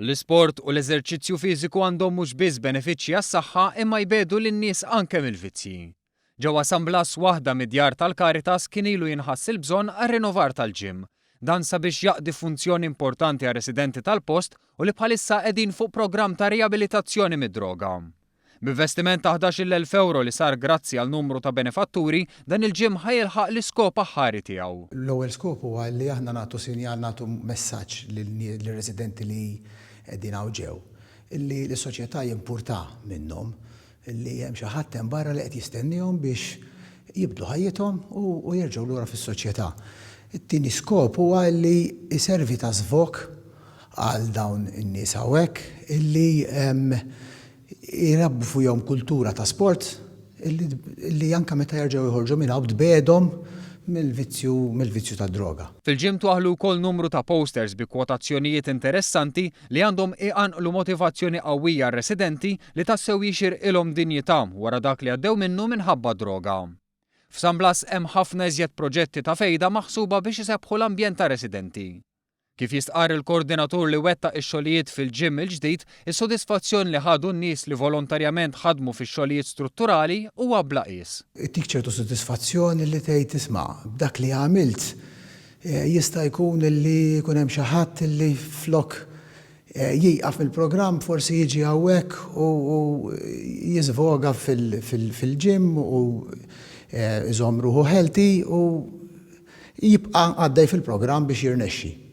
L-isport u l-eżerċizzju fiżiku għandhom mhux biss benefiċċji għas-saħħa imma jbedu lin-nies anke mill-vizzji. Ġewwa San Blas waħda mid-djar tal-Caritas kien ilu jinħass il-bżonn għar-rinnovar tal-ġim. Dan sabiex jaqdi funzjoni importanti għar residenti tal-post u li bħalissa qegħdin fuq programm ta' riabilitazzjoni mid-droga. B'investiment ta' 11,000 euro li sar grazzi għal numru ta' benefatturi, dan il-ġim ħajilħaq l-iskop aħħari tiegħu. L-ewwel skop huwa li aħna nagħtu sinjal, nagħtu messaġġ lir-residenti li qegħdin hawn ġew, illi l-soċjetà jimpurta minnhom, illi hemm xi ħadd hemm barra li qed jistennihom biex jibdlu ħajjithom u jerġgħu lura fis-soċjetà. It-tieni skop huwa li jservi ta' żvok għal dawn in-nies hawnhekk illi jirabbu fuqhom kultura ta' sport illi anke meta jerġgħu joħorġu minn hawn b'bedhom mill-vizzju tad-droga. Fil-ġim twaħlu wkoll numru ta' posters bi kwotazzjonijiet interessanti li għandhom iqanqlu motivazzjoni qawwija għar-residenti li tassew jixirqilhom dinjità wara dak li għaddew minnu minħabba droga. F'San Blas hemm ħafna iżjed proġetti ta' fejda maħsuba biex isebħu l-ambjent ta' residenti. Kif jistqar il-koordinatur li wettaq ix-xogħlijiet fil-ġim il-ġdid, is-sodisfazzjoni li ħadu n-nies li volontarjament ħadmu fix-xogħlijiet strutturali huwa bla qis. Tik ċertu sodisfazzjoni li tgħid isma' b'dak li għamilt jista' jkun li jkun hemm xi ħadd li flok jieqaf mill-programm forsi jiġi hawnhekk u jiżvoga fil-ġim u iżomm ruħu healthy u jibqa' għaddej fil-programm biex jirnexxi.